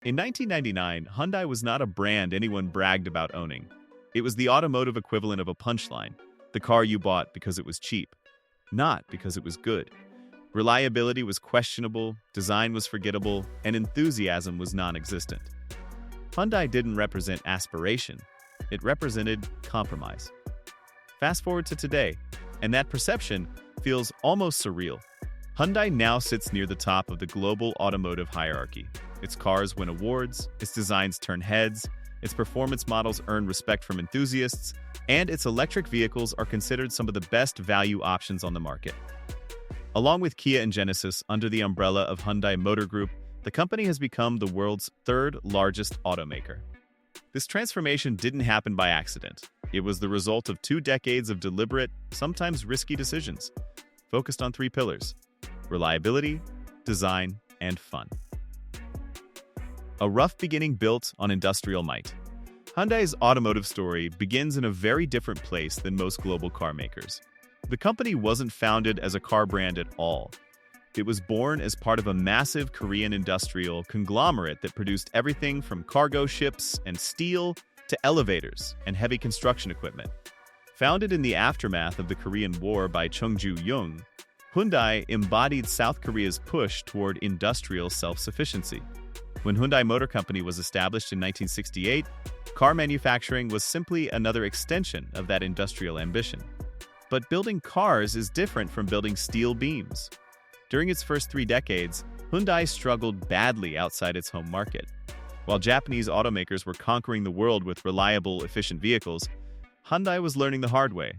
In 1999, Hyundai was not a brand anyone bragged about owning. It was the automotive equivalent of a punchline, the car you bought because it was cheap, not because it was good. Reliability was questionable, design was forgettable, and enthusiasm was non-existent. Hyundai didn't represent aspiration, it represented compromise. Fast forward to today, and that perception feels almost surreal. Hyundai now sits near the top of the global automotive hierarchy. Its cars win awards, its designs turn heads, its performance models earn respect from enthusiasts, and its electric vehicles are considered some of the best value options on the market. Along with Kia and Genesis under the umbrella of Hyundai Motor Group, the company has become the world's third largest automaker. This transformation didn't happen by accident. It was the result of 2 decades of deliberate, sometimes risky decisions, focused on 3 pillars: reliability, design, and fun. A rough beginning built on industrial might. Hyundai's automotive story begins in a very different place than most global car makers. The company wasn't founded as a car brand at all. It was born as part of a massive Korean industrial conglomerate that produced everything from cargo ships and steel to elevators and heavy construction equipment. Founded in the aftermath of the Korean War by Chung Ju-young, Hyundai embodied South Korea's push toward industrial self-sufficiency. When Hyundai Motor Company was established in 1968, car manufacturing was simply another extension of that industrial ambition. But building cars is different from building steel beams. During its first 3 decades, Hyundai struggled badly outside its home market. While Japanese automakers were conquering the world with reliable, efficient vehicles, Hyundai was learning the hard way.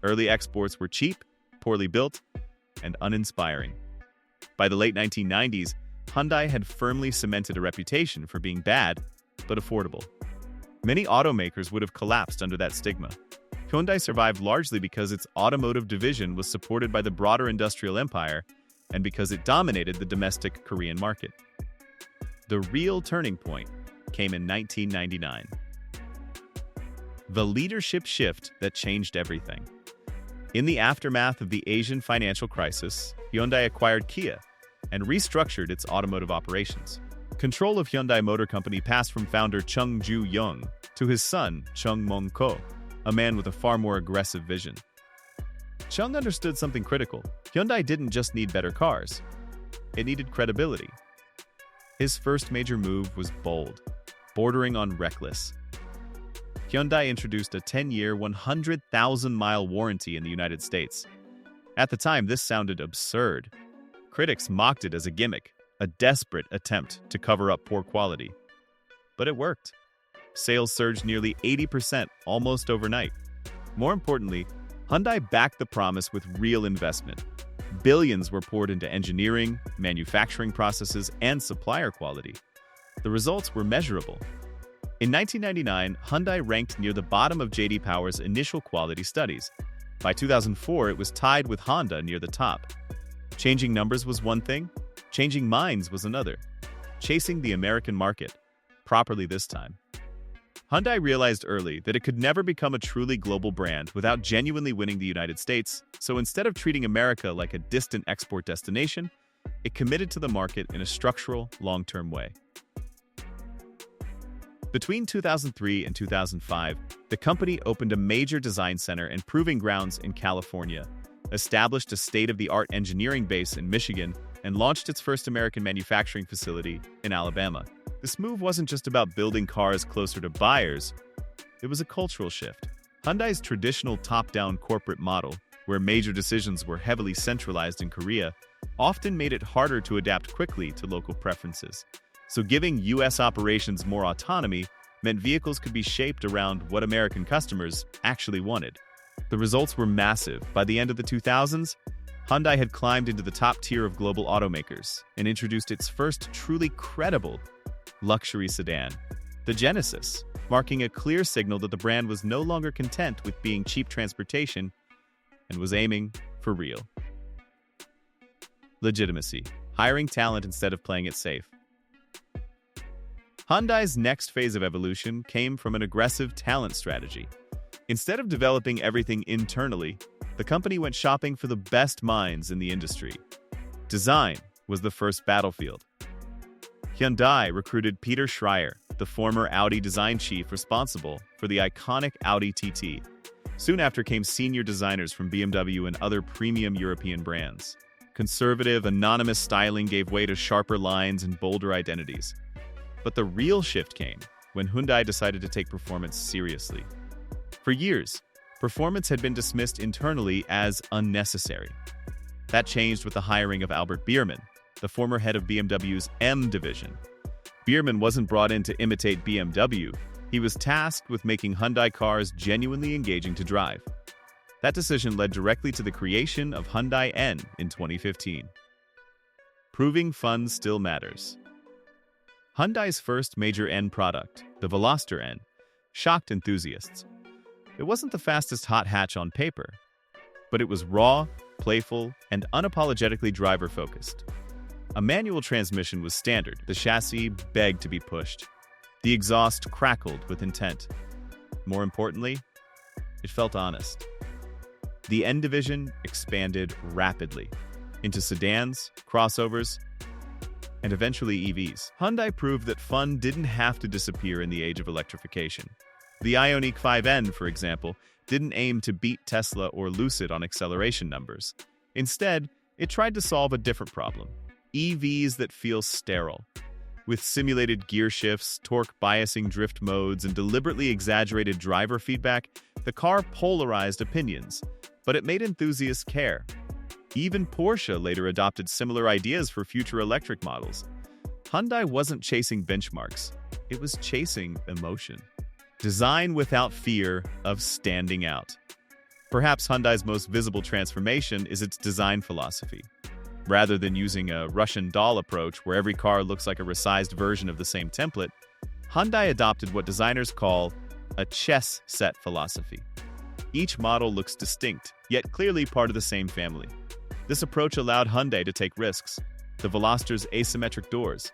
Early exports were cheap, poorly built, and uninspiring. By the late 1990s, Hyundai had firmly cemented a reputation for being bad, but affordable. Many automakers would have collapsed under that stigma. Hyundai survived largely because its automotive division was supported by the broader industrial empire and because it dominated the domestic Korean market. The real turning point came in 1999. The leadership shift that changed everything. In the aftermath of the Asian financial crisis, Hyundai acquired Kia and restructured its automotive operations. Control of Hyundai Motor Company passed from founder Chung Ju-young to his son, Chung Mong-ko, a man with a far more aggressive vision. Chung understood something critical. Hyundai didn't just need better cars. It needed credibility. His first major move was bold, bordering on reckless. Hyundai introduced a 10-year, 100,000-mile warranty in the United States. At the time, this sounded absurd. Critics mocked it as a gimmick, a desperate attempt to cover up poor quality. But it worked. Sales surged nearly 80% almost overnight. More importantly, Hyundai backed the promise with real investment. Billions were poured into engineering, manufacturing processes, and supplier quality. The results were measurable. In 1999, Hyundai ranked near the bottom of J.D. Power's initial quality studies. By 2004, it was tied with Honda near the top. Changing numbers was one thing, changing minds was another. Chasing the American market, properly this time. Hyundai realized early that it could never become a truly global brand without genuinely winning the United States, so instead of treating America like a distant export destination, it committed to the market in a structural, long-term way. Between 2003 and 2005, the company opened a major design center and proving grounds in California, established a state-of-the-art engineering base in Michigan, and launched its first American manufacturing facility in Alabama. This move wasn't just about building cars closer to buyers, it was a cultural shift. Hyundai's traditional top-down corporate model, where major decisions were heavily centralized in Korea, often made it harder to adapt quickly to local preferences. So giving U.S. operations more autonomy meant vehicles could be shaped around what American customers actually wanted. The results were massive. By the end of the 2000s, Hyundai had climbed into the top tier of global automakers and introduced its first truly credible luxury sedan, the Genesis, marking a clear signal that the brand was no longer content with being cheap transportation and was aiming for real legitimacy, hiring talent instead of playing it safe. Hyundai's next phase of evolution came from an aggressive talent strategy. Instead of developing everything internally, the company went shopping for the best minds in the industry. Design was the first battlefield. Hyundai recruited Peter Schreier, the former Audi design chief responsible for the iconic Audi TT. Soon after came senior designers from BMW and other premium European brands. Conservative, anonymous styling gave way to sharper lines and bolder identities. But the real shift came when Hyundai decided to take performance seriously. For years, performance had been dismissed internally as unnecessary. That changed with the hiring of Albert Biermann, the former head of BMW's M division. Biermann wasn't brought in to imitate BMW. He was tasked with making Hyundai cars genuinely engaging to drive. That decision led directly to the creation of Hyundai N in 2015. Proving fun still matters. Hyundai's first major N product, the Veloster N, shocked enthusiasts. It wasn't the fastest hot hatch on paper, but it was raw, playful, and unapologetically driver-focused. A manual transmission was standard. The chassis begged to be pushed. The exhaust crackled with intent. More importantly, it felt honest. The N division expanded rapidly into sedans, crossovers, and eventually EVs. Hyundai proved that fun didn't have to disappear in the age of electrification. The Ioniq 5N, for example, didn't aim to beat Tesla or Lucid on acceleration numbers. Instead, it tried to solve a different problem: EVs that feel sterile. With simulated gear shifts, torque biasing drift modes, and deliberately exaggerated driver feedback, the car polarized opinions, but it made enthusiasts care. Even Porsche later adopted similar ideas for future electric models. Hyundai wasn't chasing benchmarks, it was chasing emotion. Design without fear of standing out. Perhaps Hyundai's most visible transformation is its design philosophy. Rather than using a Russian doll approach where every car looks like a resized version of the same template, Hyundai adopted what designers call a chess set philosophy. Each model looks distinct, yet clearly part of the same family. This approach allowed Hyundai to take risks: the Veloster's asymmetric doors,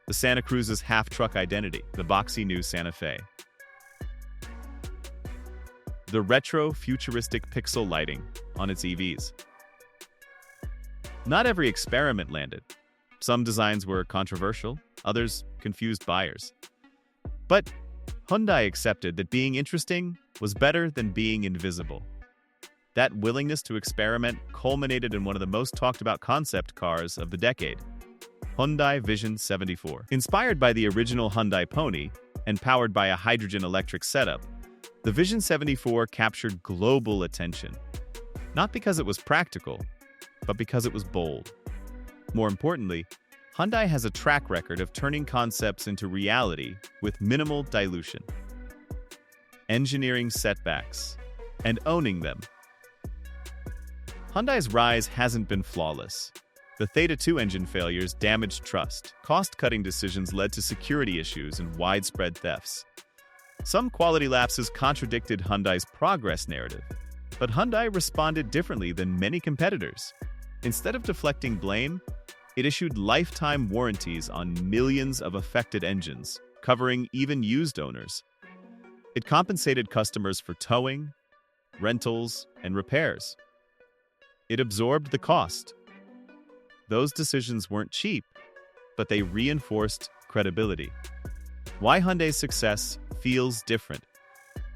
the Santa Cruz's half-truck identity, the boxy new Santa Fe, the retro, futuristic pixel lighting on its EVs. Not every experiment landed. Some designs were controversial, others confused buyers. But Hyundai accepted that being interesting was better than being invisible. That willingness to experiment culminated in one of the most talked about concept cars of the decade, Hyundai Vision 74. Inspired by the original Hyundai Pony and powered by a hydrogen electric setup, the Vision 74 captured global attention. Not because it was practical, but because it was bold. More importantly, Hyundai has a track record of turning concepts into reality with minimal dilution, engineering setbacks, and owning them. Hyundai's rise hasn't been flawless. The Theta 2 engine failures damaged trust. Cost-cutting decisions led to security issues and widespread thefts. Some quality lapses contradicted Hyundai's progress narrative, but Hyundai responded differently than many competitors. Instead of deflecting blame, it issued lifetime warranties on millions of affected engines, covering even used owners. It compensated customers for towing, rentals, and repairs. It absorbed the cost. Those decisions weren't cheap, but they reinforced credibility. Why Hyundai's success feels different?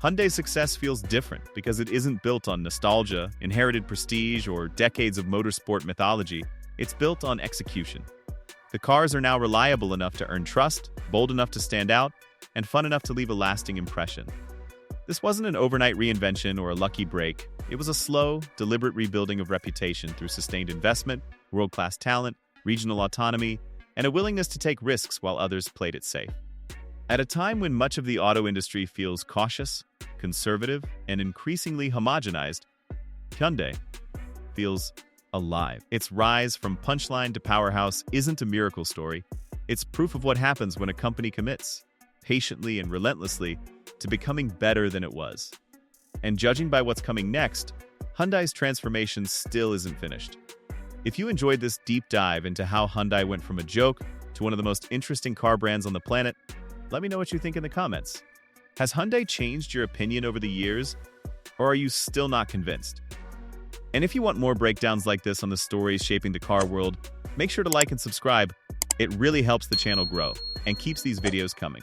Hyundai's success feels different because it isn't built on nostalgia, inherited prestige, or decades of motorsport mythology. It's built on execution. The cars are now reliable enough to earn trust, bold enough to stand out, and fun enough to leave a lasting impression. This wasn't an overnight reinvention or a lucky break. It was a slow, deliberate rebuilding of reputation through sustained investment, world-class talent, regional autonomy, and a willingness to take risks while others played it safe. At a time when much of the auto industry feels cautious, conservative, and increasingly homogenized, Hyundai feels alive. Its rise from punchline to powerhouse isn't a miracle story. It's proof of what happens when a company commits, patiently and relentlessly, to becoming better than it was. And judging by what's coming next, Hyundai's transformation still isn't finished. If you enjoyed this deep dive into how Hyundai went from a joke to one of the most interesting car brands on the planet, let me know what you think in the comments. Has Hyundai changed your opinion over the years, or are you still not convinced? And if you want more breakdowns like this on the stories shaping the car world, make sure to like and subscribe. It really helps the channel grow and keeps these videos coming.